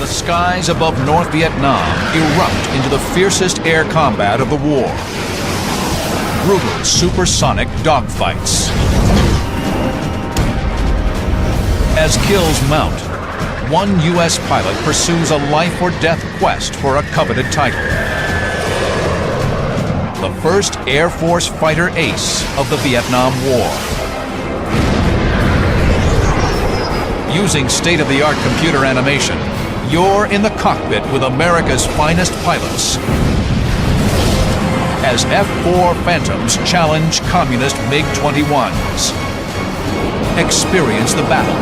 The skies above North Vietnam erupt into the fiercest air combat of the war. Brutal supersonic dogfights. As kills mount, one U.S. pilot pursues a life-or-death quest for a coveted title. The first Air Force fighter ace of the Vietnam War. Using state-of-the-art computer animation, you're in the cockpit with America's finest pilots as F-4 Phantoms challenge communist MiG-21s. Experience the battle.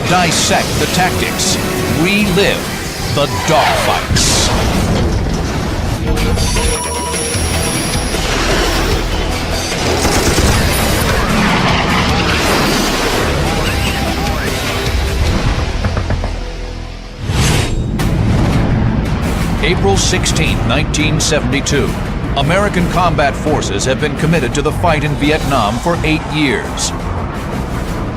Dissect the tactics. Relive the dogfights. April 16, 1972. American combat forces have been committed to the fight in Vietnam for 8 years.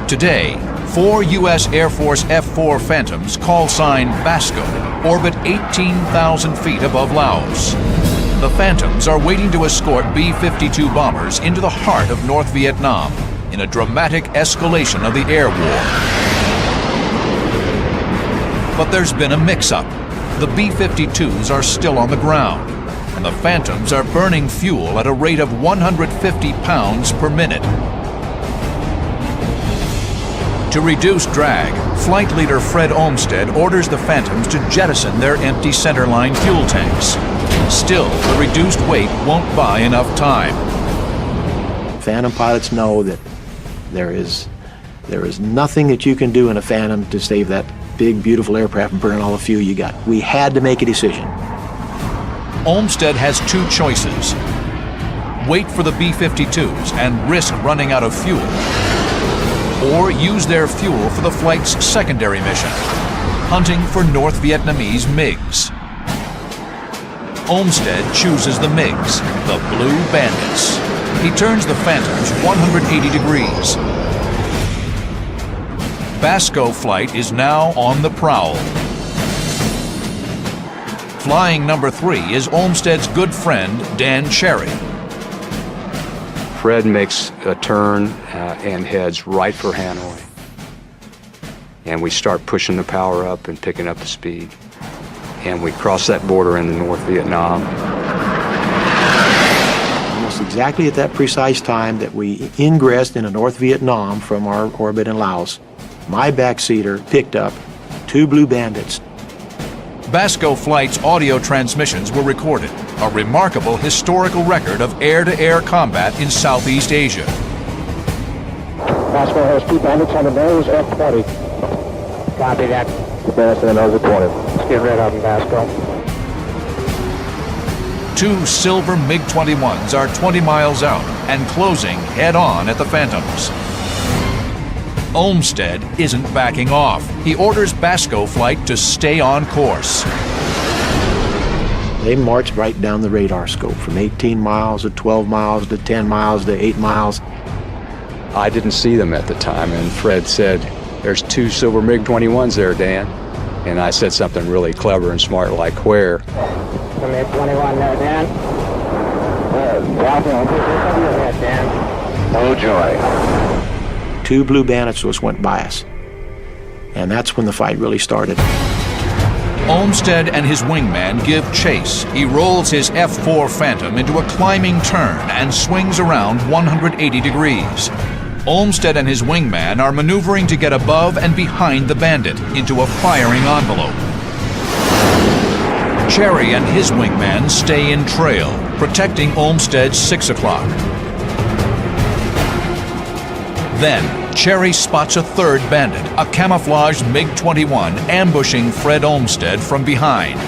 Today, 4 U.S. Air Force F-4 Phantoms, call sign Basco, orbit 18,000 feet above Laos. The Phantoms are waiting to escort B-52 bombers into the heart of North Vietnam in a dramatic escalation of the air war. But there's been a mix-up. The B-52s are still on the ground, and the Phantoms are burning fuel at a rate of 150 pounds per minute. To reduce drag, Flight Leader Fred Olmsted orders the Phantoms to jettison their empty centerline fuel tanks. Still, the reduced weight won't buy enough time. Phantom pilots know that there is nothing that you can do in a Phantom to save that big, beautiful aircraft and burn all the fuel you got. We had to make a decision. Olmsted has 2 choices. Wait for the B-52s and risk running out of fuel, or use their fuel for the flight's secondary mission, hunting for North Vietnamese MiGs. Olmsted chooses the MiGs, the Blue Bandits. He turns the Phantoms 180 degrees. Basco flight is now on the prowl. Flying number 3 is Olmsted's good friend, Dan Cherry. Fred makes a turn and heads right for Hanoi. And we start pushing the power up and picking up the speed. And we cross that border into North Vietnam. Almost exactly at that precise time that we ingressed into North Vietnam from our orbit in Laos, my backseater picked up 2 Blue Bandits. Basco flight's audio transmissions were recorded, a remarkable historical record of air-to-air combat in Southeast Asia. Basco has 2 bandits on the nose, F-20. Copy that. The bandits on the nose at 20. Let's get rid of them, Basco. 2 silver MiG-21s are 20 miles out and closing head-on at the Phantoms. Olmsted isn't backing off. He orders Basco flight to stay on course. They marched right down the radar scope from 18 miles to 12 miles to 10 miles to 8 miles. I didn't see them at the time, and Fred said, "There's 2 silver MiG-21s there, Dan." And I said something really clever and smart like, "Where?" The MiG-21 there, Dan. Dan. Oh, joy. 2 Blue Bandits just went by us. And that's when the fight really started. Olmsted and his wingman give chase. He rolls his F-4 Phantom into a climbing turn and swings around 180 degrees. Olmsted and his wingman are maneuvering to get above and behind the Bandit into a firing envelope. Cherry and his wingman stay in trail, protecting Olmsted's 6 o'clock. Then, Cherry spots a 3rd Bandit, a camouflaged MiG-21 ambushing Fred Olmsted from behind.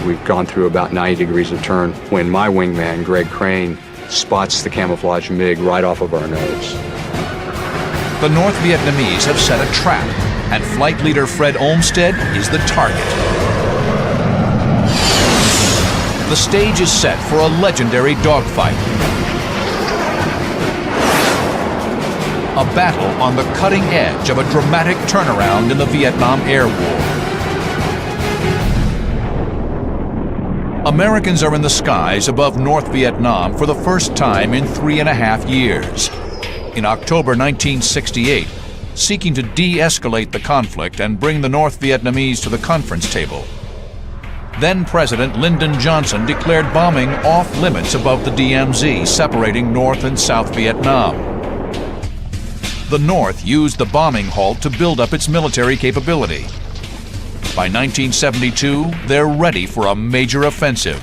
We've gone through about 90 degrees of turn when my wingman, Greg Crane, spots the camouflage MiG right off of our nose. The North Vietnamese have set a trap, and Flight Leader Fred Olmsted is the target. The stage is set for a legendary dogfight. A battle on the cutting edge of a dramatic turnaround in the Vietnam Air War. Americans are in the skies above North Vietnam for the first time in 3.5 years. In October 1968, seeking to de-escalate the conflict and bring the North Vietnamese to the conference table, then-President Lyndon Johnson declared bombing off-limits above the DMZ, separating North and South Vietnam. The North used the bombing halt to build up its military capability. By 1972, they're ready for a major offensive.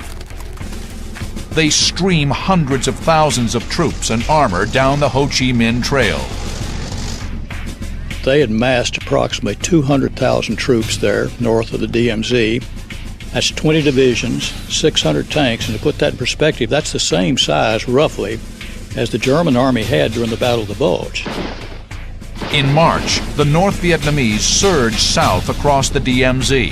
They stream hundreds of thousands of troops and armor down the Ho Chi Minh Trail. They had massed approximately 200,000 troops there north of the DMZ. That's 20 divisions, 600 tanks, and to put that in perspective, that's the same size, roughly, as the German army had during the Battle of the Bulge. In March, the North Vietnamese surged south across the DMZ.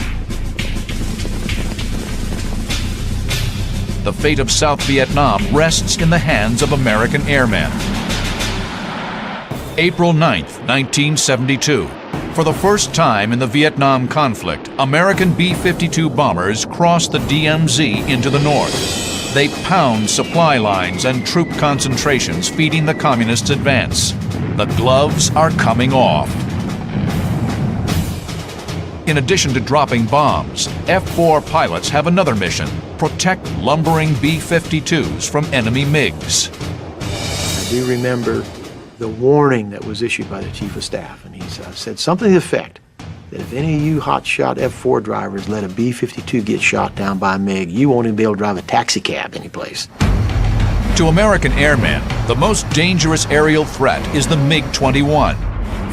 The fate of South Vietnam rests in the hands of American airmen. April 9th, 1972. For the first time in the Vietnam conflict, American B-52 bombers crossed the DMZ into the north. They pound supply lines and troop concentrations, feeding the communists' advance. The gloves are coming off. In addition to dropping bombs, F-4 pilots have another mission: protect lumbering B-52s from enemy MiGs. I do remember the warning that was issued by the Chief of Staff, and he said something to the effect that if any of you hotshot F-4 drivers let a B-52 get shot down by a MiG, you won't even be able to drive a taxi cab anyplace. To American airmen, the most dangerous aerial threat is the MiG-21.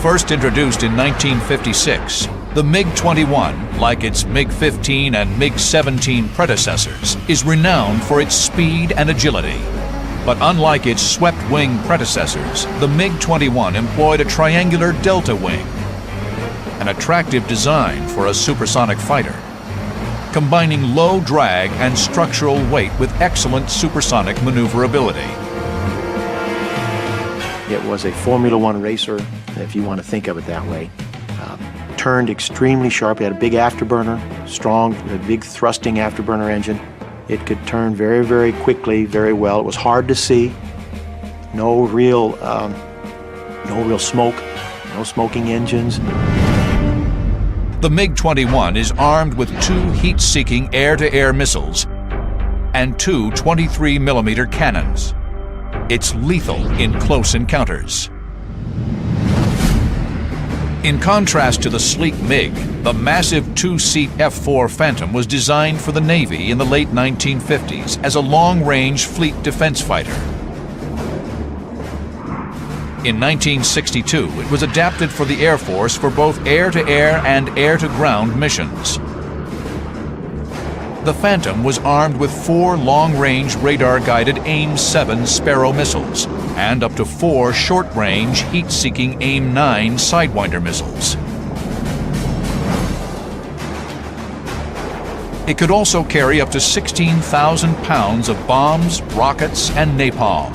First introduced in 1956, the MiG-21, like its MiG-15 and MiG-17 predecessors, is renowned for its speed and agility. But unlike its swept-wing predecessors, the MiG-21 employed a triangular delta wing, an attractive design for a supersonic fighter, combining low drag and structural weight with excellent supersonic maneuverability. It was a Formula One racer, if you want to think of it that way. Turned extremely sharp. It had a big afterburner, strong, a big thrusting afterburner engine. It could turn very, very quickly, very well. It was hard to see. No real smoke, no smoking engines. The MiG-21 is armed with 2 heat-seeking air-to-air missiles and 2 23mm cannons. It's lethal in close encounters. In contrast to the sleek MiG, the massive 2-seat F-4 Phantom was designed for the Navy in the late 1950s as a long-range fleet defense fighter. In 1962, it was adapted for the Air Force for both air-to-air and air-to-ground missions. The Phantom was armed with 4 long-range radar-guided AIM-7 Sparrow missiles and up to 4 short-range, heat-seeking AIM-9 Sidewinder missiles. It could also carry up to 16,000 pounds of bombs, rockets, and napalm.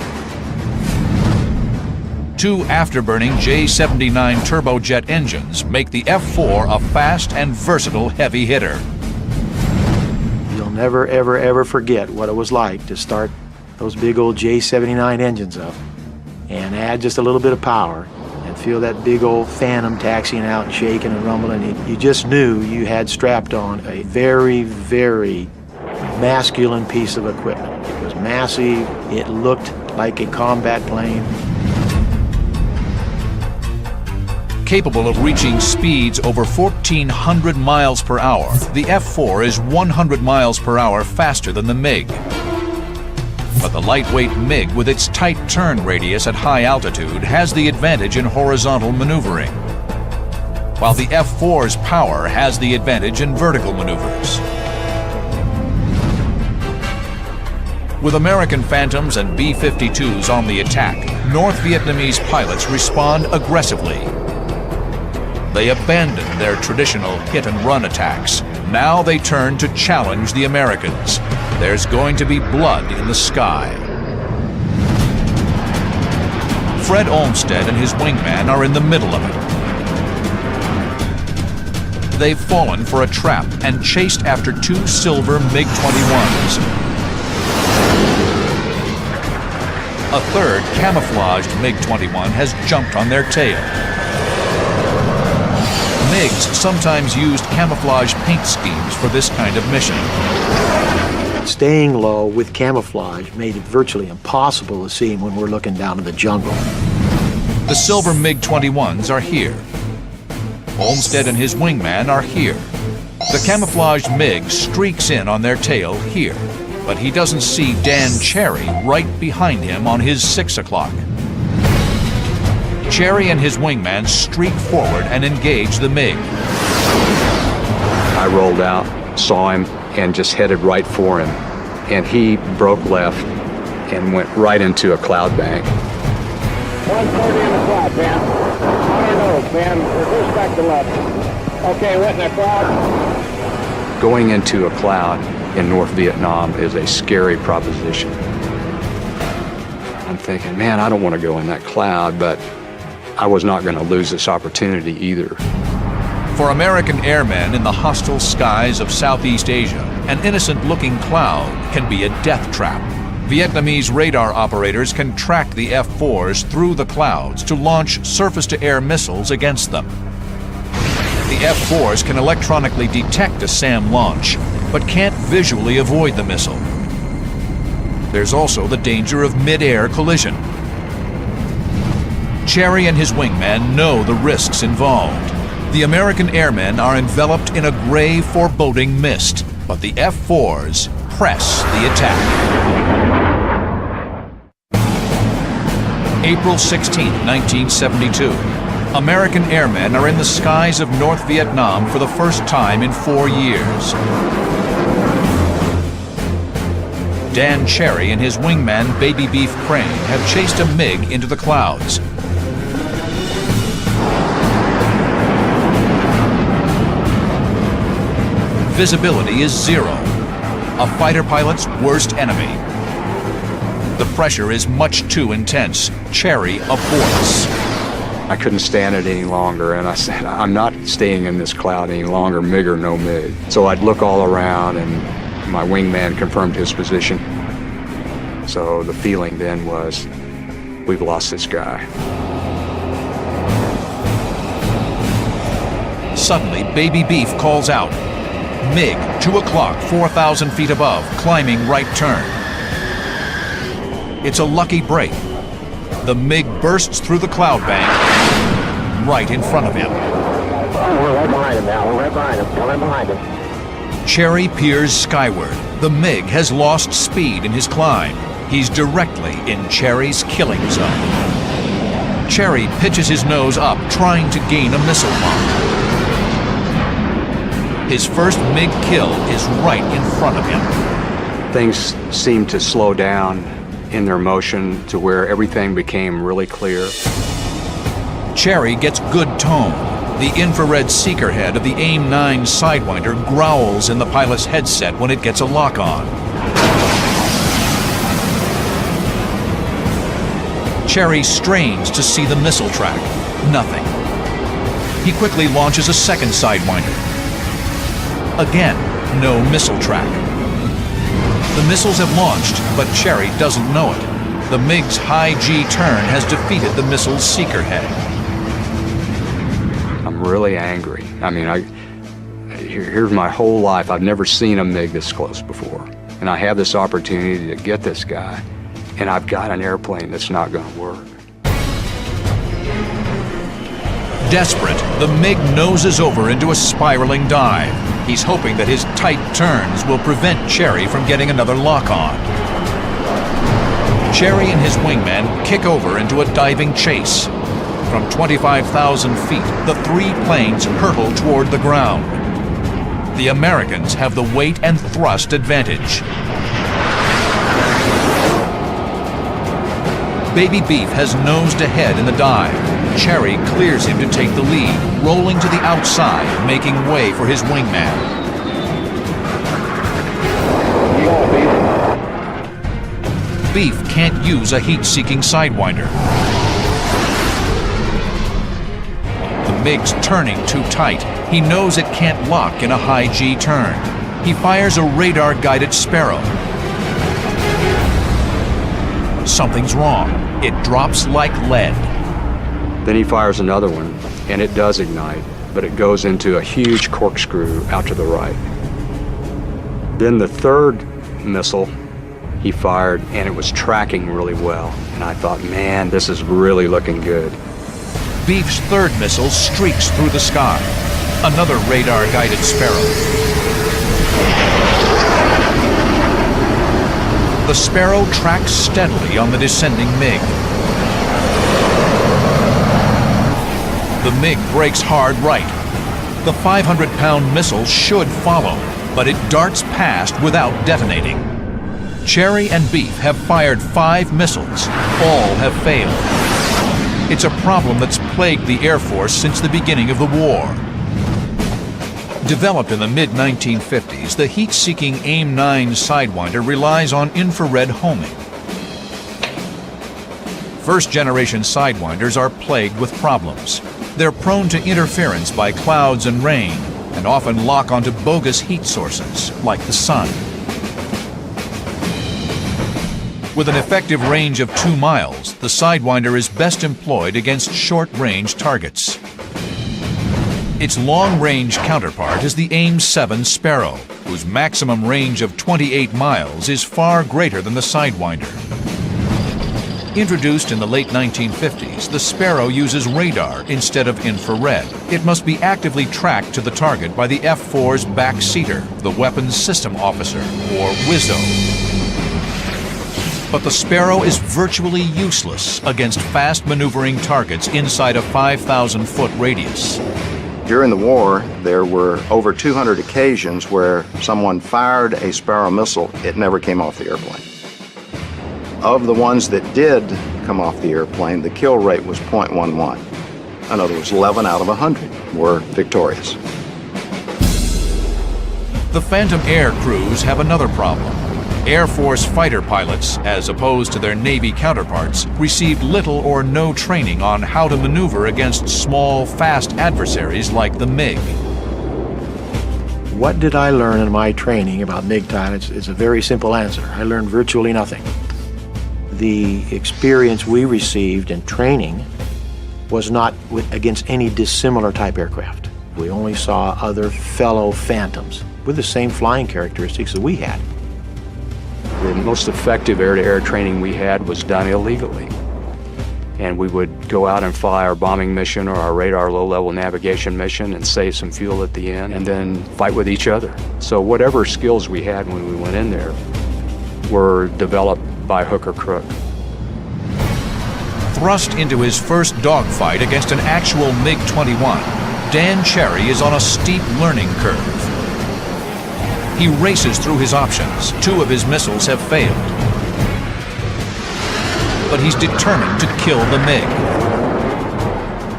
2 afterburning J-79 turbojet engines make the F-4 a fast and versatile heavy hitter. You'll never, ever, ever forget what it was like to start those big old J-79 engines up and add just a little bit of power and feel that big old Phantom taxiing out and shaking and rumbling. You just knew you had strapped on a very, very masculine piece of equipment. It was massive. It looked like a combat plane. Capable of reaching speeds over 1,400 miles per hour, the F-4 is 100 miles per hour faster than the MiG. But the lightweight MiG, with its tight turn radius at high altitude, has the advantage in horizontal maneuvering, while the F-4's power has the advantage in vertical maneuvers. With American Phantoms and B-52s on the attack, North Vietnamese pilots respond aggressively. They abandon their traditional hit-and-run attacks. Now they turn to challenge the Americans. There's going to be blood in the sky. Fred Olmsted and his wingman are in the middle of it. they've fallen for a trap and chased after two silver MiG-21s. A third camouflaged MiG-21 has jumped on their tail. MiGs sometimes used camouflage paint schemes for this kind of mission. Staying low with camouflage made it virtually impossible to see him when we're looking down in the jungle. The silver MiG-21s are here. Olmsted and his wingman are here. The camouflaged MiG streaks in on their tail here, but he doesn't see Dan Cherry right behind him on his 6 o'clock. Cherry and his wingman streak forward and engage the MiG. I rolled out, saw him, and just headed right for him. And he broke left and went right into a cloud bank. 140 in the cloud, Ben. On our nose, Ben. Reverse back to left. Okay, what in the cloud? Going into a cloud in North Vietnam is a scary proposition. I'm thinking, man, I don't want to go in that cloud, but I was not going to lose this opportunity either. For American airmen in the hostile skies of Southeast Asia, an innocent-looking cloud can be a death trap. Vietnamese radar operators can track the F-4s through the clouds to launch surface-to-air missiles against them. The F-4s can electronically detect a SAM launch, but can't visually avoid the missile. There's also the danger of mid-air collision. Cherry and his wingman know the risks involved. The American airmen are enveloped in a gray, foreboding mist, but the F-4s press the attack. April 16, 1972. American airmen are in the skies of North Vietnam for the first time in 4 years. Dan Cherry and his wingman Baby Beef Crane have chased a MiG into the clouds. Visibility is zero, a fighter pilot's worst enemy. The pressure is much too intense. Cherry aborts. I couldn't stand it any longer, and I said, I'm not staying in this cloud any longer, MiG or no MiG. So I'd look all around, and my wingman confirmed his position. So the feeling then was, we've lost this guy. Suddenly, Baby Beef calls out. MiG, 2 o'clock, 4,000 feet above, climbing right turn. It's a lucky break. The MiG bursts through the cloud bank right in front of him. Oh, we're right behind him now. We're right behind him. We're right behind him. Cherry peers skyward. The MiG has lost speed in his climb. He's directly in Cherry's killing zone. Cherry pitches his nose up, trying to gain a missile lock. His first MiG kill is right in front of him. Things seemed to slow down in their motion to where everything became really clear. Cherry gets good tone. The infrared seeker head of the AIM-9 Sidewinder growls in the pilot's headset when it gets a lock on. Cherry strains to see the missile track. Nothing. He quickly launches a second Sidewinder. Again, no missile track. The missiles have launched, but Cherry doesn't know it. The MiG's high G turn has defeated the missile's seeker head. I'm really angry. I mean, here's my whole life. I've never seen a MiG this close before. And I have this opportunity to get this guy, and I've got an airplane that's not going to work. Desperate, the MiG noses over into a spiraling dive. He's hoping that his tight turns will prevent Cherry from getting another lock-on. Cherry and his wingman kick over into a diving chase. From 25,000 feet, the three planes hurtle toward the ground. The Americans have the weight and thrust advantage. Baby Beef has nosed ahead in the dive. Cherry clears him to take the lead, rolling to the outside, making way for his wingman. Beef can't use a heat-seeking Sidewinder. The MiG's turning too tight. He knows it can't lock in a high G turn. He fires a radar-guided Sparrow. Something's wrong. It drops like lead. Then he fires another one, and it does ignite, but it goes into a huge corkscrew out to the right. Then the third missile he fired, and it was tracking really well. And I thought, man, this is really looking good. Beef's third missile streaks through the sky. Another radar-guided Sparrow. The Sparrow tracks steadily on the descending MiG. The MiG brakes hard right. The 500-pound missile should follow, but it darts past without detonating. Cherry and Beef have fired 5 missiles. All have failed. It's a problem that's plagued the Air Force since the beginning of the war. Developed in the mid-1950s, the heat-seeking AIM-9 Sidewinder relies on infrared homing. First-generation Sidewinders are plagued with problems. They're prone to interference by clouds and rain, and often lock onto bogus heat sources, like the sun. With an effective range of 2 miles, the Sidewinder is best employed against short-range targets. Its long-range counterpart is the AIM-7 Sparrow, whose maximum range of 28 miles is far greater than the Sidewinder. Introduced in the late 1950s, the Sparrow uses radar instead of infrared. It must be actively tracked to the target by the F-4's backseater, the Weapons System Officer, or WISO. But the Sparrow is virtually useless against fast maneuvering targets inside a 5,000-foot radius. During the war, there were over 200 occasions where someone fired a Sparrow missile. It never came off the airplane. Of the ones that did come off the airplane, the kill rate was 0.11. In other words, 11 out of 100 were victorious. The Phantom Air crews have another problem. Air Force fighter pilots, as opposed to their Navy counterparts, received little or no training on how to maneuver against small, fast adversaries like the MiG. What did I learn in my training about MiG time? It's a very simple answer. I learned virtually nothing. The experience we received in training was not against any dissimilar type aircraft. We only saw other fellow Phantoms with the same flying characteristics that we had. The most effective air-to-air training we had was done illegally. And we would go out and fly our bombing mission or our radar low-level navigation mission and save some fuel at the end and then fight with each other. So whatever skills we had when we went in there were developed by hook or crook. Thrust into his first dogfight against an actual MiG-21, Dan Cherry is on a steep learning curve. He races through his options. 2 of his missiles have failed. But he's determined to kill the MiG.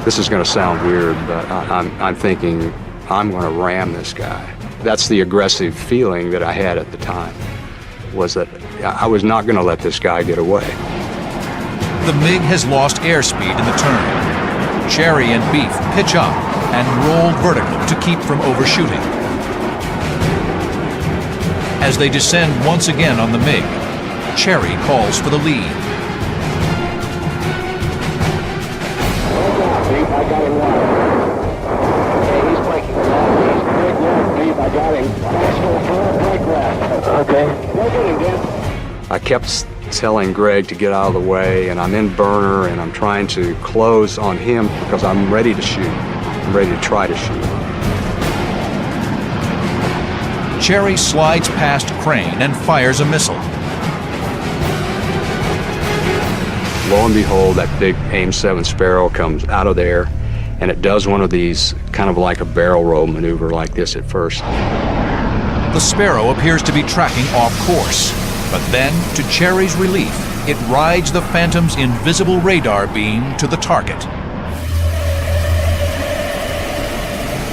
This is going to sound weird, but I'm thinking, I'm going to ram this guy. That's the aggressive feeling that I had at the time, was that I was not going to let this guy get away. The MiG has lost airspeed in the turn. Cherry and Beef pitch up and roll vertical to keep from overshooting. As they descend once again on the MiG, Cherry calls for the lead. Beef, I got him one. Okay, he's breaking. He's brake left, Beef, I got him. Fast full brake left. Okay. Go get him, Dan. I kept telling Greg to get out of the way, and I'm in burner, and I'm trying to close on him because I'm ready to shoot. I'm ready to try to shoot. Cherry slides past Crane and fires a missile. Lo and behold, that big AIM-7 Sparrow comes out of there, and it does one of these kind of like a barrel roll maneuver like this at first. The Sparrow appears to be tracking off course, but then, to Cherry's relief, it rides the Phantom's invisible radar beam to the target.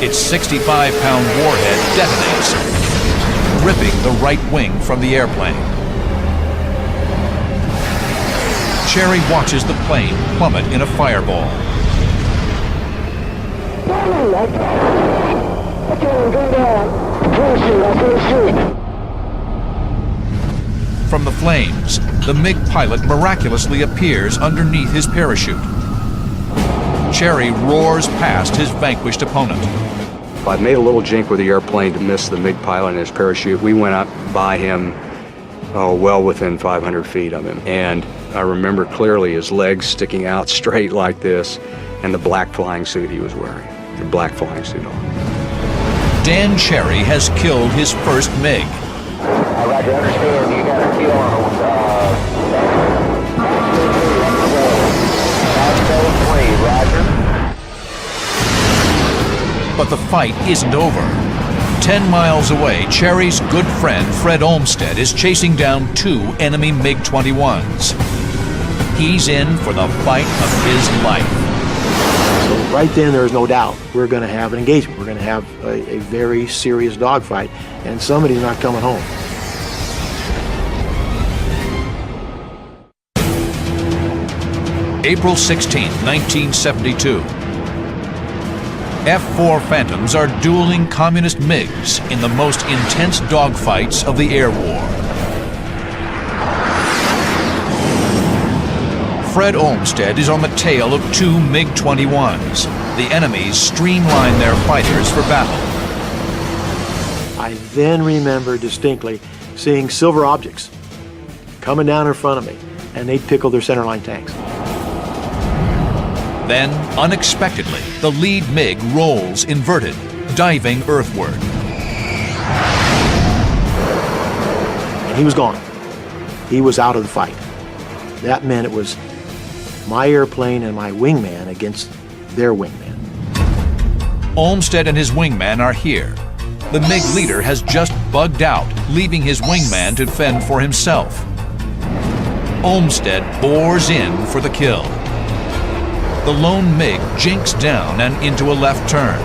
Its 65-pound warhead detonates, ripping the right wing from the airplane. Cherry watches the plane plummet in a fireball. From the flames, the MiG pilot miraculously appears underneath his parachute. Cherry roars past his vanquished opponent. I made a little jink with the airplane to miss the MiG pilot and his parachute. We went up by him, well within 500 feet of him. And I remember clearly his legs sticking out straight like this, and the black flying suit he was wearing, the black flying suit on. Dan Cherry has killed his first MiG. Roger, understand you got a kill on Roger. But the fight isn't over. 10 miles away, Cherry's good friend Fred Olmsted is chasing down 2 enemy MiG-21s. He's in for the fight of his life. So right then, there is no doubt we're going to have an engagement. We're going to have a very serious dogfight, and somebody's not coming home. April 16, 1972. F-4 Phantoms are dueling communist MiGs in the most intense dogfights of the air war. Fred Olmsted is on the tail of 2 MiG-21s. The enemies streamline their fighters for battle. I then remember distinctly seeing silver objects coming down in front of me, and they'd pickle their centerline tanks. Then, unexpectedly, the lead MiG rolls inverted, diving earthward. And he was gone. He was out of the fight. That meant it was my airplane and my wingman against their wingman. Olmsted and his wingman are here. The MiG leader has just bugged out, leaving his wingman to fend for himself. Olmsted bores in for the kill. The lone MiG jinks down and into a left turn.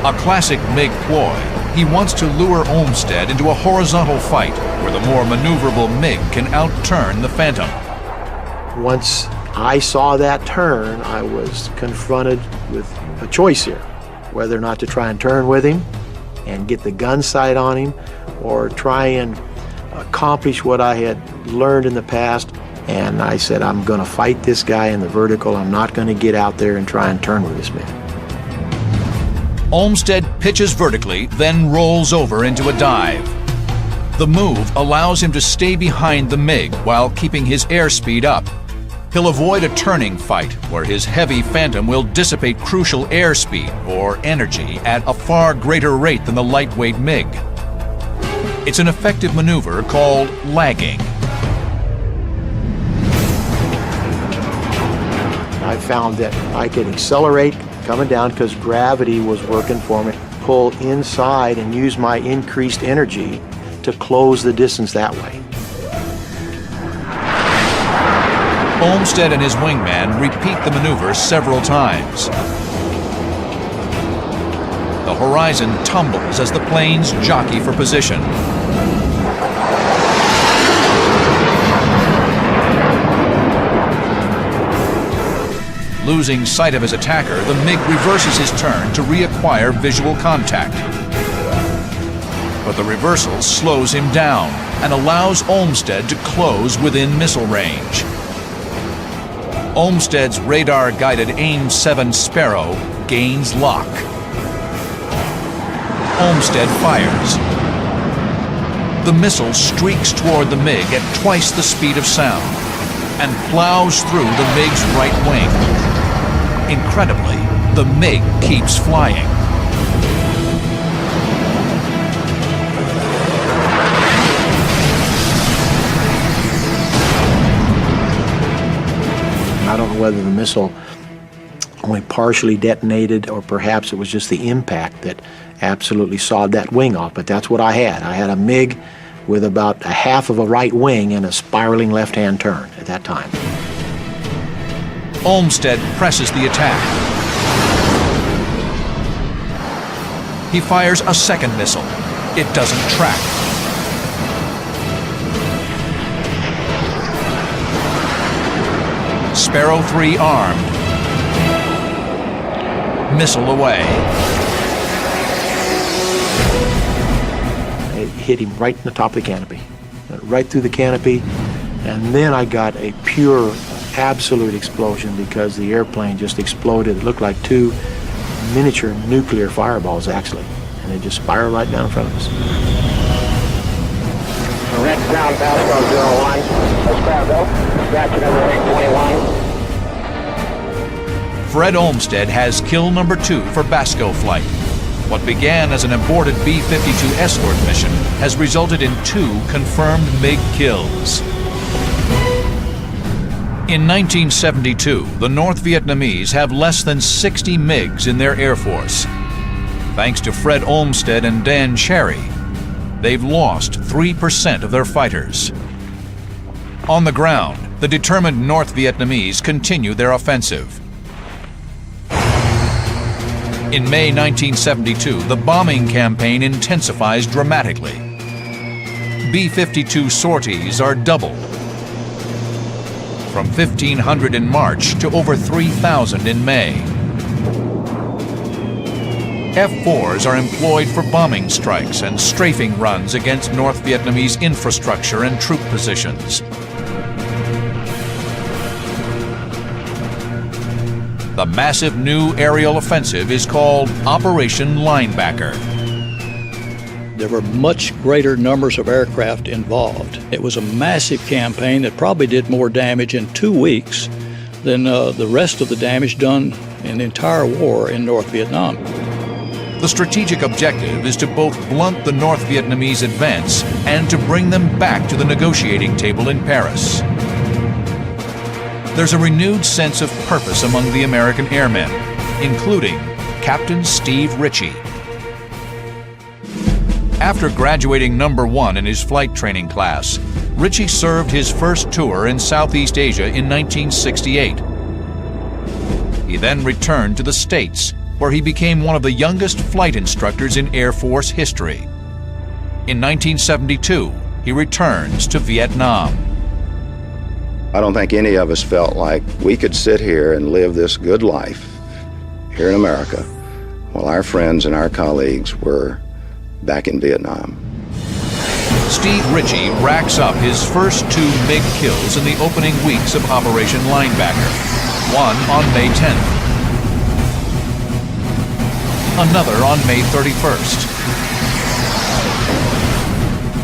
A classic MiG ploy. He wants to lure Olmsted into a horizontal fight where the more maneuverable MiG can outturn the Phantom. Once I saw that turn, I was confronted with a choice here, whether or not to try and turn with him and get the gun sight on him, or try and accomplish what I had learned in the past. And I said, I'm going to fight this guy in the vertical. I'm not going to get out there and try and turn with this man. Olmsted pitches vertically, then rolls over into a dive. The move allows him to stay behind the MiG while keeping his airspeed up. He'll avoid a turning fight where his heavy Phantom will dissipate crucial airspeed or energy at a far greater rate than the lightweight MiG. It's an effective maneuver called lagging. I found that I could accelerate coming down because gravity was working for me, pull inside and use my increased energy to close the distance that way. Olmsted and his wingman repeat the maneuver several times. The horizon tumbles as the planes jockey for position. Losing sight of his attacker, the MiG reverses his turn to reacquire visual contact. But the reversal slows him down and allows Olmsted to close within missile range. Olmsted's radar-guided AIM-7 Sparrow gains lock. Olmsted fires. The missile streaks toward the MiG at twice the speed of sound and plows through the MiG's right wing. Incredibly, the MiG keeps flying. I don't know whether the missile only partially detonated or perhaps it was just the impact that absolutely sawed that wing off, but that's what I had. I had a MiG with about a half of a right wing and a spiraling left-hand turn at that time. Olmsted presses the attack. He fires a second missile. It doesn't track. Sparrow 3 armed. missile away. It hit him right in the top of the canopy, right through the canopy, and then I got a pure, absolute explosion because the airplane just exploded. It looked like two miniature nuclear fireballs, actually, and they just spiraled right down in front of us. Red ground Basco 01. Let's grab though. Scratch number 821. Fred Olmsted has kill number 2 for Basco flight. What began as an aborted B-52 escort mission has resulted in 2 confirmed MiG kills. In 1972, the North Vietnamese have less than 60 MiGs in their Air Force. Thanks to Fred Olmsted and Dan Cherry, they've lost 3% of their fighters. On the ground, the determined North Vietnamese continue their offensive. In May 1972, the bombing campaign intensifies dramatically. B-52 sorties are doubled, from 1,500 in March to over 3,000 in May. F-4s are employed for bombing strikes and strafing runs against North Vietnamese infrastructure and troop positions. The massive new aerial offensive is called Operation Linebacker. There were much greater numbers of aircraft involved. It was a massive campaign that probably did more damage in 2 weeks than the rest of the damage done in the entire war in North Vietnam. The strategic objective is to both blunt the North Vietnamese advance and to bring them back to the negotiating table in Paris. There's a renewed sense of purpose among the American airmen, including Captain Steve Ritchie. After graduating number 1 in his flight training class, Ritchie served his first tour in Southeast Asia in 1968. He then returned to the States, where he became one of the youngest flight instructors in Air Force history. In 1972, he returns to Vietnam. I don't think any of us felt like we could sit here and live this good life here in America while our friends and our colleagues were back in Vietnam. Steve Ritchie racks up his first 2 MiG kills in the opening weeks of Operation Linebacker, one on May 10th, another on May 31st.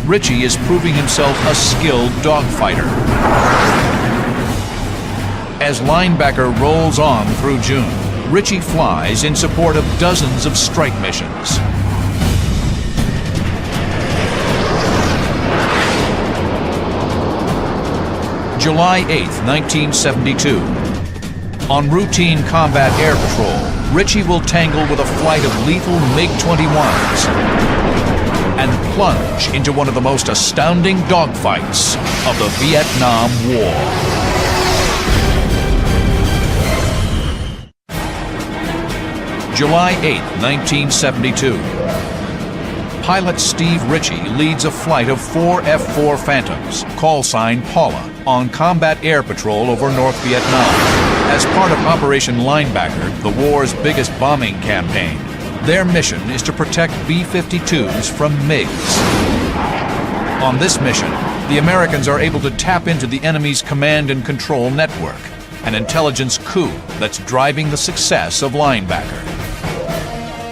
Ritchie is proving himself a skilled dogfighter. As Linebacker rolls on through June, Ritchie flies in support of dozens of strike missions. July 8, 1972. On routine combat air patrol, Ritchie will tangle with a flight of lethal MiG-21s and plunge into one of the most astounding dogfights of the Vietnam War. July 8, 1972. Pilot Steve Ritchie leads a flight of 4 F-4 Phantoms, call sign Paula, on combat air patrol over North Vietnam. As part of Operation Linebacker, the war's biggest bombing campaign, their mission is to protect B-52s from MiGs. On this mission, the Americans are able to tap into the enemy's command and control network, an intelligence coup that's driving the success of Linebacker.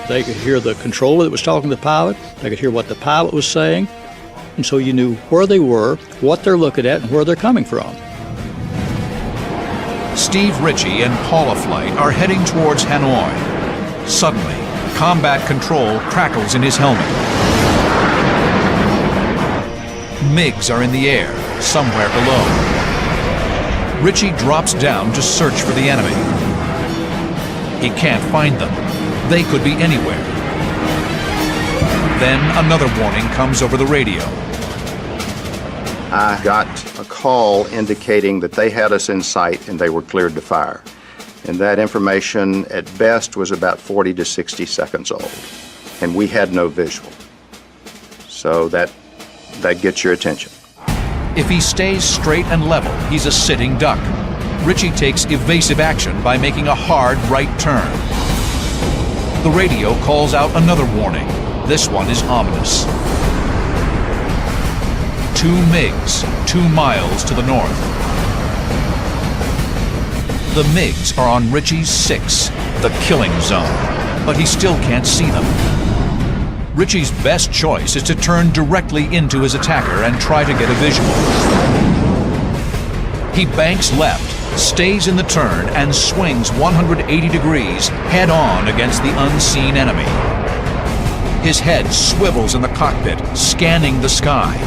They could hear the controller that was talking to the pilot. They could hear what the pilot was saying. And so you knew where they were, what they're looking at, and where they're coming from. Steve Ritchie and Paula Flight are heading towards Hanoi. Suddenly, combat control crackles in his helmet. MiGs are in the air, somewhere below. Ritchie drops down to search for the enemy. He can't find them. They could be anywhere. Then another warning comes over the radio. I got a call indicating that they had us in sight and they were cleared to fire. And that information at best was about 40 to 60 seconds old. And we had no visual. So that gets your attention. If he stays straight and level, he's a sitting duck. Ritchie takes evasive action by making a hard right turn. The radio calls out another warning. This one is ominous. 2 MiGs, 2 miles to the north. The MiGs are on Richie's 6, the killing zone, but he still can't see them. Richie's best choice is to turn directly into his attacker and try to get a visual. He banks left, stays in the turn, and swings 180 degrees head-on against the unseen enemy. His head swivels in the cockpit, scanning the sky.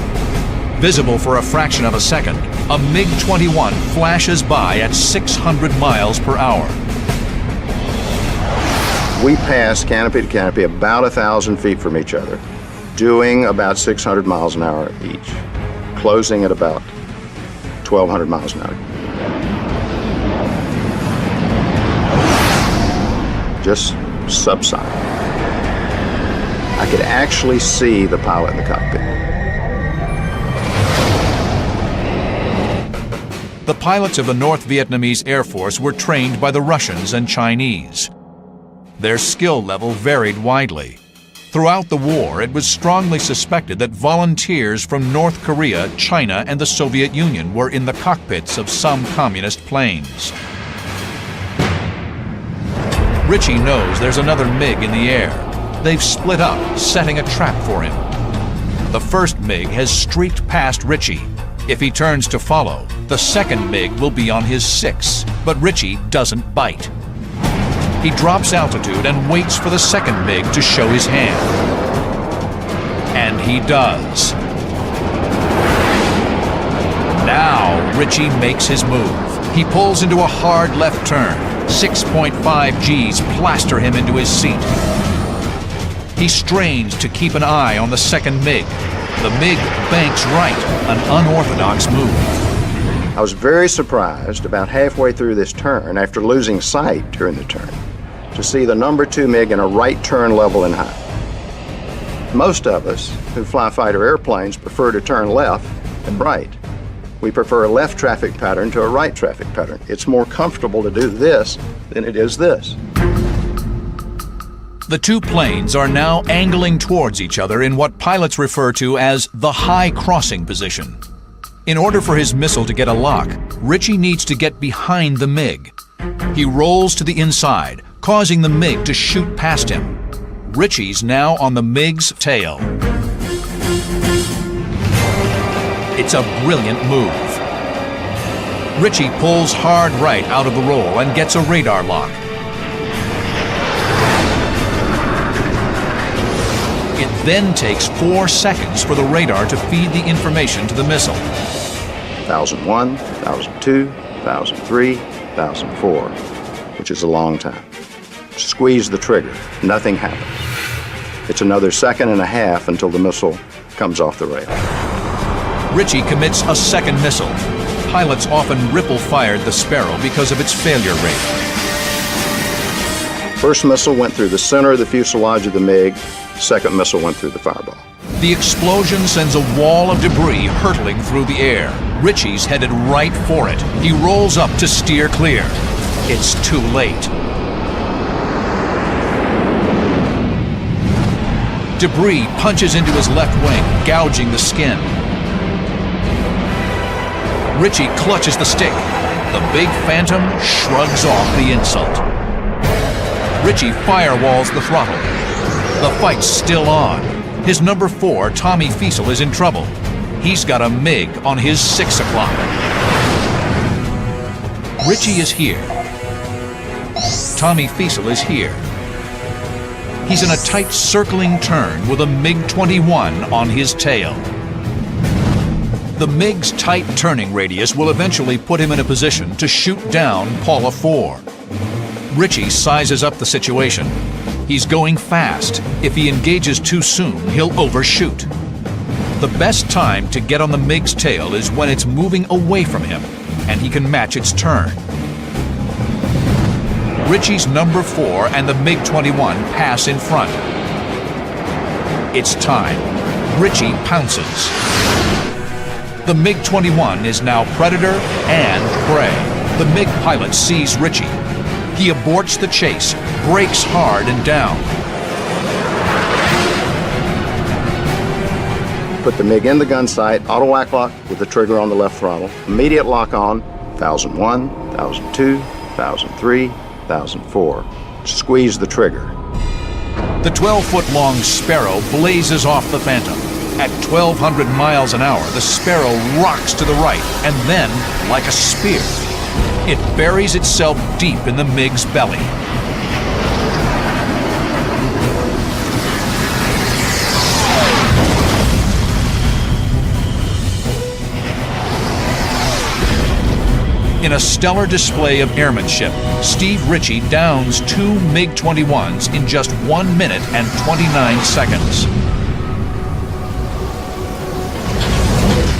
Visible for a fraction of a second, a MiG-21 flashes by at 600 miles per hour. We passed canopy to canopy about 1,000 feet from each other, doing about 600 miles an hour each, closing at about 1,200 miles an hour. Just subsonic. I could actually see the pilot in the cockpit. The pilots of the North Vietnamese Air Force were trained by the Russians and Chinese. Their skill level varied widely. Throughout the war, it was strongly suspected that volunteers from North Korea, China, and the Soviet Union were in the cockpits of some communist planes. Richie knows there's another MiG in the air. They've split up, setting a trap for him. The first MiG has streaked past Richie. If he turns to follow, the second MiG will be on his 6, but Richie doesn't bite. He drops altitude and waits for the second MiG to show his hand. And he does. Now Richie makes his move. He pulls into a hard left turn. 6.5 Gs plaster him into his seat. He strains to keep an eye on the second MiG. The MiG banks right, an unorthodox move. I was very surprised about halfway through this turn, after losing sight during the turn, to see the number 2 MiG in a right turn level and high. Most of us who fly fighter airplanes prefer to turn left and right. We prefer a left traffic pattern to a right traffic pattern. It's more comfortable to do this than it is this. The two planes are now angling towards each other in what pilots refer to as the high crossing position. In order for his missile to get a lock, Richie needs to get behind the MiG. He rolls to the inside, causing the MiG to shoot past him. Richie's now on the MiG's tail. It's a brilliant move. Richie pulls hard right out of the roll and gets a radar lock. It then takes 4 seconds for the radar to feed the information to the missile. 1001, 1002, 1003, 1004, which is a long time. Squeeze the trigger, nothing happens. It's another second and a half until the missile comes off the rail. Richie commits a second missile. Pilots often ripple-fired the Sparrow because of its failure rate. First missile went through the center of the fuselage of the MiG. Second missile went through the fireball. The explosion sends a wall of debris hurtling through the air. Richie's headed right for it. He rolls up to steer clear. It's too late. Debris punches into his left wing, gouging the skin. Richie clutches the stick. The big Phantom shrugs off the insult. Richie firewalls the throttle. The fight's still on. His number 4, Tommy Fiesel, is in trouble. He's got a MiG on his 6 o'clock. Richie is here. Tommy Fiesel is here. He's in a tight circling turn with a MiG-21 on his tail. The MiG's tight turning radius will eventually put him in a position to shoot down Paula 4. Richie sizes up the situation. He's going fast. If he engages too soon, he'll overshoot. The best time to get on the MiG's tail is when it's moving away from him, and he can match its turn. Richie's number 4 and the MiG-21 pass in front. It's time. Richie pounces. The MiG-21 is now predator and prey. The MiG pilot sees Richie. He aborts the chase, brakes hard and down. Put the MiG in the gun sight, auto whack lock with the trigger on the left throttle. Immediate lock on, 1001, 1002, 1003, 1004. Squeeze the trigger. The 12-foot-long Sparrow blazes off the Phantom. At 1,200 miles an hour, the Sparrow rocks to the right, and then, like a spear, it buries itself deep in the MiG's belly. In a stellar display of airmanship, Steve Ritchie downs 2 MiG-21s in just 1 minute and 29 seconds.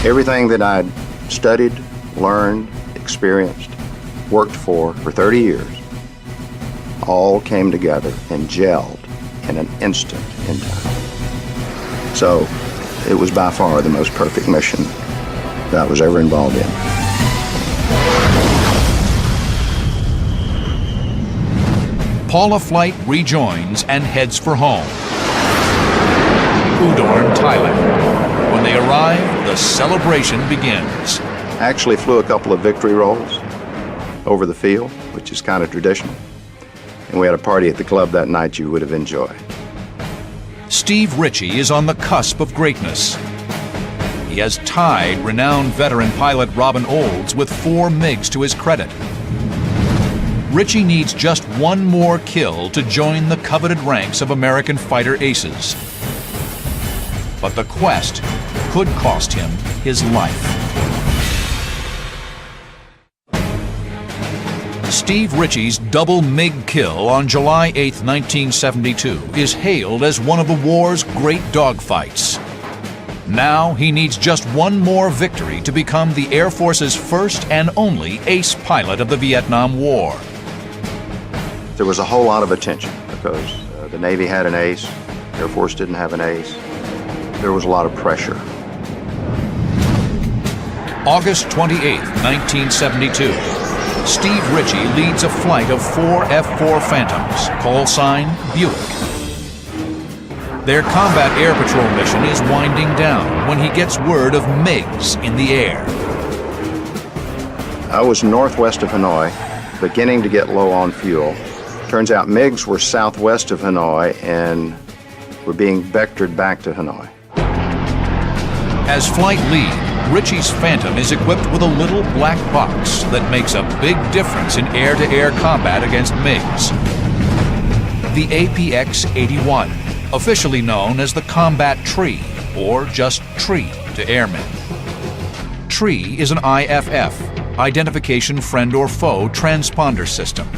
Everything that I'd studied, learned, experienced, worked for 30 years, all came together and gelled in an instant in time. So it was by far the most perfect mission that I was ever involved in. Paula Flight rejoins and heads for home, Udorn, Thailand. When they arrive, the celebration begins. I actually flew a couple of victory rolls over the field, which is kind of traditional. And we had a party at the club that night you would have enjoyed. Steve Ritchie is on the cusp of greatness. He has tied renowned veteran pilot Robin Olds with 4 MiGs to his credit. Ritchie needs just one more kill to join the coveted ranks of American fighter aces. But the quest could cost him his life. Steve Ritchie's double MiG kill on July 8, 1972 is hailed as one of the war's great dogfights. Now he needs just one more victory to become the Air Force's first and only ace pilot of the Vietnam War. There was a whole lot of attention because the Navy had an ace, Air Force didn't have an ace. There was a lot of pressure. August 28, 1972. Steve Ritchie leads a flight of 4 F-4 Phantoms, call sign Buick. Their combat air patrol mission is winding down when he gets word of MiGs in the air. I was northwest of Hanoi, beginning to get low on fuel. Turns out MiGs were southwest of Hanoi and were being vectored back to Hanoi. As flight lead, Ritchie's Phantom is equipped with a little black box that makes a big difference in air-to-air combat against MiGs. The APX-81, officially known as the Combat Tree, or just Tree to airmen. Tree is an IFF, Identification Friend or Foe transponder system.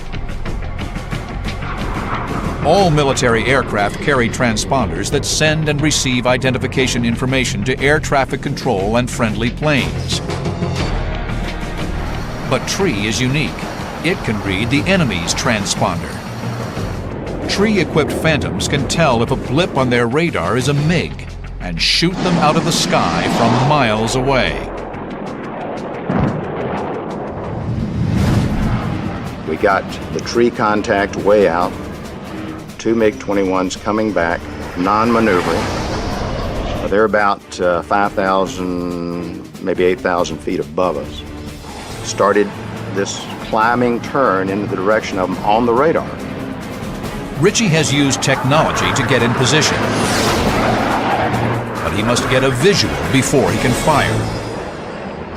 All military aircraft carry transponders that send and receive identification information to air traffic control and friendly planes. But Tree is unique. It can read the enemy's transponder. Tree-equipped Phantoms can tell if a blip on their radar is a MiG and shoot them out of the sky from miles away. We got the tree contact way out. 2 MiG-21s coming back, non-maneuvering. They're about 5,000, maybe 8,000 feet above us. Started this climbing turn into the direction of them on the radar. Ritchie has used technology to get in position, but he must get a visual before he can fire.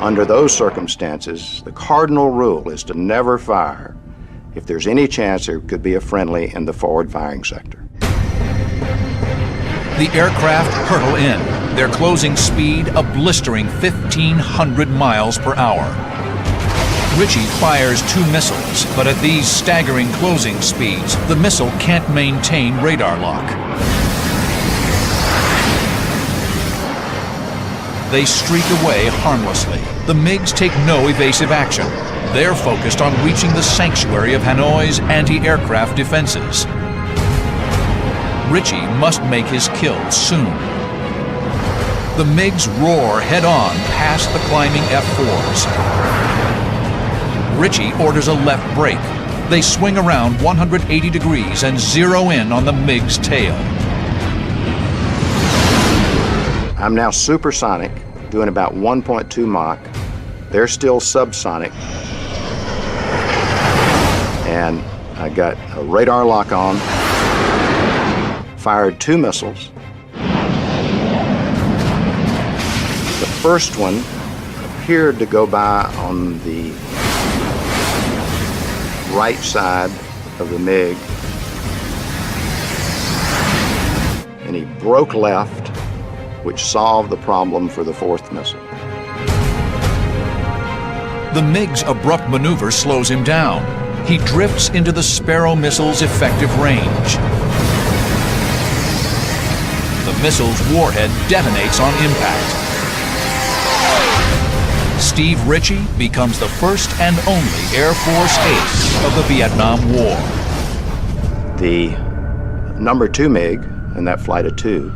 Under those circumstances, the cardinal rule is to never fire if there's any chance there could be a friendly in the forward firing sector. The aircraft hurtle in, their closing speed a blistering 1,500 miles per hour. Ritchie fires 2 missiles, but at these staggering closing speeds, the missile can't maintain radar lock. They streak away harmlessly. The MiGs take no evasive action. They're focused on reaching the sanctuary of Hanoi's anti-aircraft defenses. Ritchie must make his kill soon. The MiGs roar head-on past the climbing F-4s. Ritchie orders a left brake, They swing around 180 degrees and zero in on the MiG's tail. I'm now supersonic, doing about 1.2 Mach. They're still subsonic. And I got a radar lock on, fired 2 missiles. The first one appeared to go by on the right side of the MiG, and he broke left, which solved the problem for the 4th missile. The MiG's abrupt maneuver slows him down. He drifts into the Sparrow missile's effective range. The missile's warhead detonates on impact. Steve Ritchie becomes the first and only Air Force ace of the Vietnam War. The number 2 MiG in that flight of 2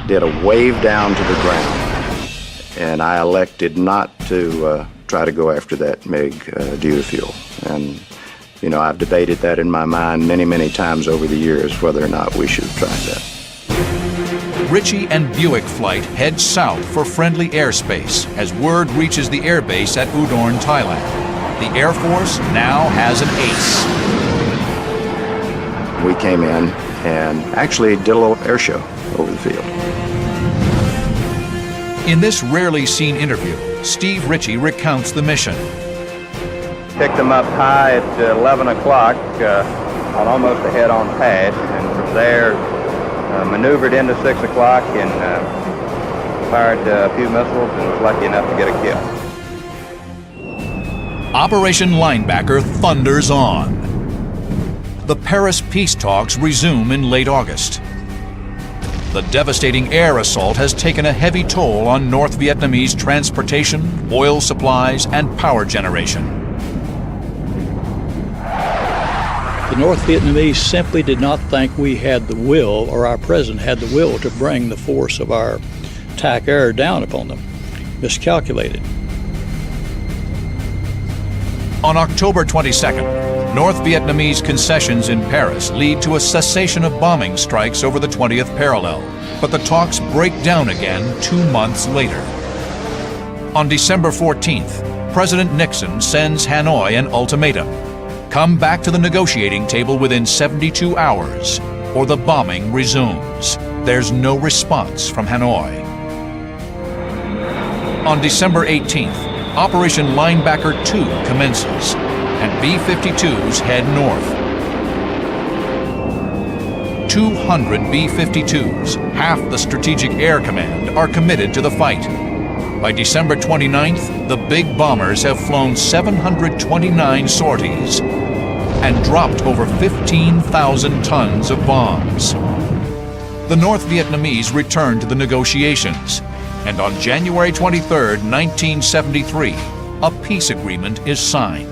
did a wave down to the ground, and I elected not to try to go after that MiG due to fuel. And you know, I've debated that in my mind many, many times over the years, whether or not we should have tried that. Ritchie and Buick flight head south for friendly airspace as word reaches the airbase at Udorn, Thailand. The Air Force now has an ace. We came in and actually did a little air show over the field. In this rarely seen interview, Steve Ritchie recounts the mission. Picked them up high at 11 o'clock on almost a head-on pass, and from there maneuvered into 6 o'clock and fired a few missiles and was lucky enough to get a kill. Operation Linebacker thunders on. The Paris peace talks resume in late August. The devastating air assault has taken a heavy toll on North Vietnamese transportation, oil supplies, and power generation. The North Vietnamese simply did not think we had the will, or our president had the will, to bring the force of our attack air down upon them. Miscalculated. On October 22nd, North Vietnamese concessions in Paris lead to a cessation of bombing strikes over the 20th parallel, but the talks break down again 2 months later. On December 14th, President Nixon sends Hanoi an ultimatum. Come back to the negotiating table within 72 hours, or the bombing resumes. There's no response from Hanoi. On December 18th, Operation Linebacker 2 commences, and B-52s head north. 200 B-52s, half the Strategic Air Command, are committed to the fight. By December 29th, the big bombers have flown 729 sorties and dropped over 15,000 tons of bombs. The North Vietnamese return to the negotiations, and on January 23, 1973, a peace agreement is signed.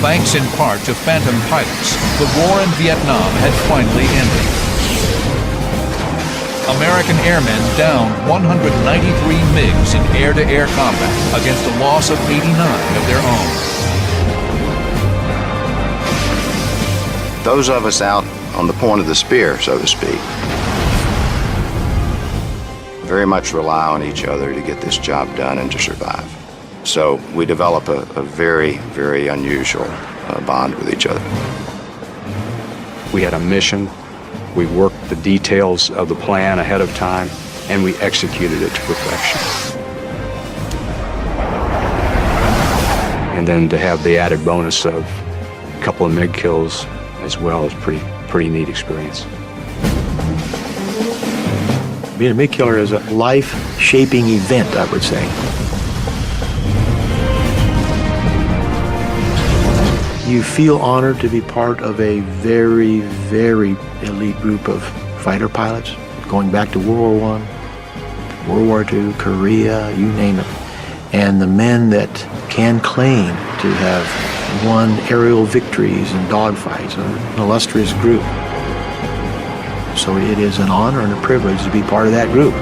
Thanks in part to Phantom pilots, the war in Vietnam had finally ended. American airmen downed 193 MiGs in air-to-air combat against a loss of 89 of their own. Those of us out on the point of the spear, so to speak, very much rely on each other to get this job done and to survive. So we develop a very, very unusual bond with each other. We had a mission. We worked the details of the plan ahead of time, and we executed it to perfection. And then to have the added bonus of a couple of MiG kills as well is pretty neat experience. Being a MiG killer is a life-shaping event, I would say. You feel honored to be part of a very, very elite group of fighter pilots, going back to World War I, World War II, Korea, you name it. And the men that can claim to have won aerial victories and dogfights, an illustrious group. So it is an honor and a privilege to be part of that group.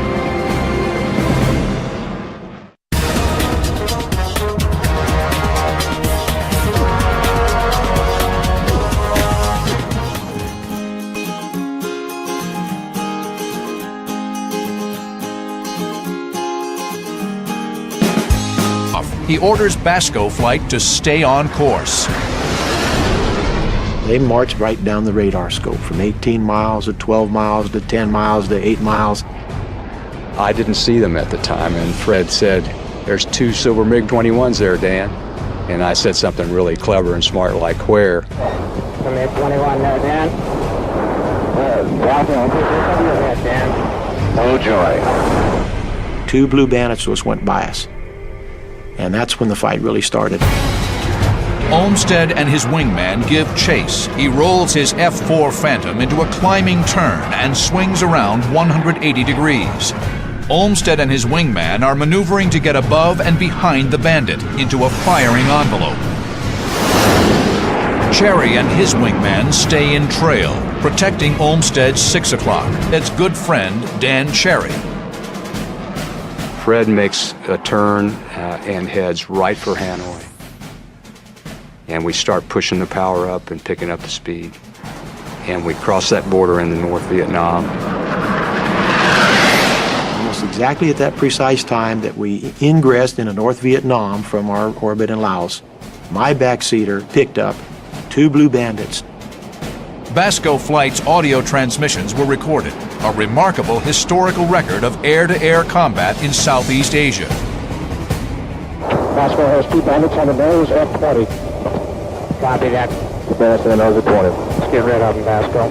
he orders Basco Flight to stay on course. They marched right down the radar scope from 18 miles to 12 miles to 10 miles to 8 miles. I didn't see them at the time, and Fred said, "There's 2 silver MiG-21s there, Dan." And I said something really clever and smart like, "Where?" The MiG-21 there, Dan. Dan. Oh, joy. 2 Blue Bandits just went by us. And that's when the fight really started. Olmsted and his wingman give chase. He rolls his F-4 Phantom into a climbing turn and swings around 180 degrees. Olmsted and his wingman are maneuvering to get above and behind the Bandit into a firing envelope. Cherry and his wingman stay in trail, protecting Olmsted's 6 o'clock. That's good friend Dan Cherry. Fred makes a turn and heads right for Hanoi. And we start pushing the power up and picking up the speed. And we cross that border into North Vietnam. Almost exactly at that precise time that we ingressed into North Vietnam from our orbit in Laos, my backseater picked up 2 Blue Bandits. Basco Flight's audio transmissions were recorded, a remarkable historical record of air-to-air combat in Southeast Asia. Basco has 2 Bandits on the nose, F-20. Copy that. 2 Bandits on the nose of 20. Let's get rid of them, Basco.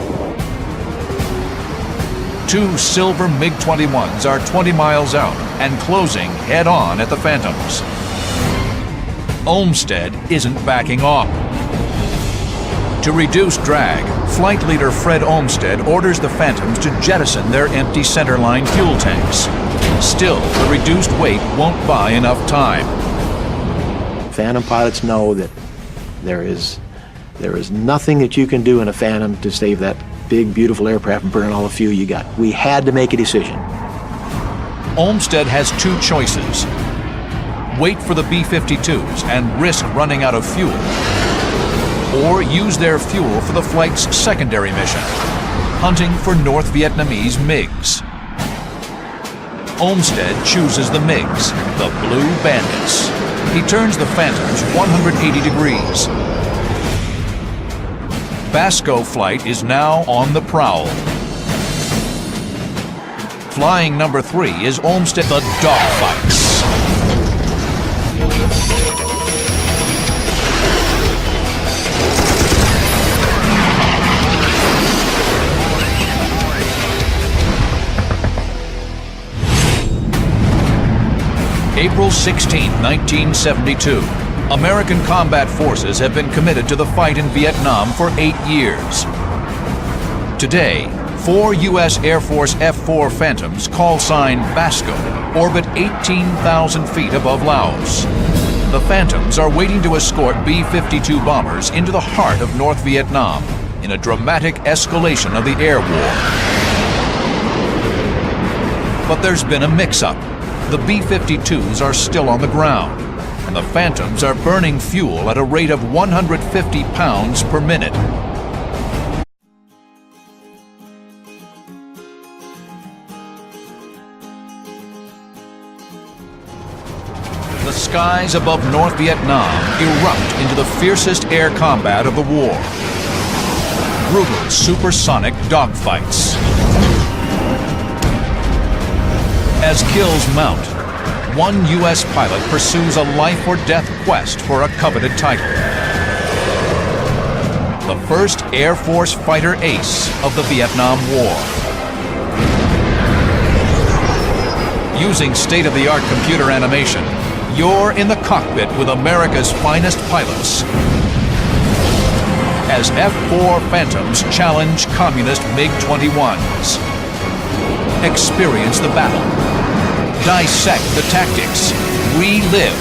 2 silver MiG-21s are 20 miles out and closing head-on at the Phantoms. Olmsted isn't backing off. To reduce drag, flight leader Fred Olmsted orders the Phantoms to jettison their empty centerline fuel tanks. Still, the reduced weight won't buy enough time. Phantom pilots know that there is nothing that you can do in a Phantom to save that big, beautiful aircraft and burn all the fuel you got. We had to make a decision. Olmsted has 2 choices. Wait for the B-52s and risk running out of fuel, or use their fuel for the flight's secondary mission, hunting for North Vietnamese MiGs. Olmsted chooses the MiGs, the Blue Bandits. He turns the Phantoms 180 degrees. Basco Flight is now on the prowl. Flying number 3 is Olmsted. The dogfights. April 16, 1972. American combat forces have been committed to the fight in Vietnam for 8 years. Today, 4 U.S. Air Force F-4 Phantoms, call sign Basco, orbit 18,000 feet above Laos. The Phantoms are waiting to escort B-52 bombers into the heart of North Vietnam in a dramatic escalation of the air war. But there's been a mix-up. The B-52s are still on the ground, and the Phantoms are burning fuel at a rate of 150 pounds per minute. The skies above North Vietnam erupt into the fiercest air combat of the war. Brutal supersonic dogfights. As kills mount, 1 U.S. pilot pursues a life-or-death quest for a coveted title. The first Air Force fighter ace of the Vietnam War. Using state-of-the-art computer animation, you're in the cockpit with America's finest pilots as F-4 Phantoms challenge communist MiG-21s. Experience the battle. Dissect the tactics. Relive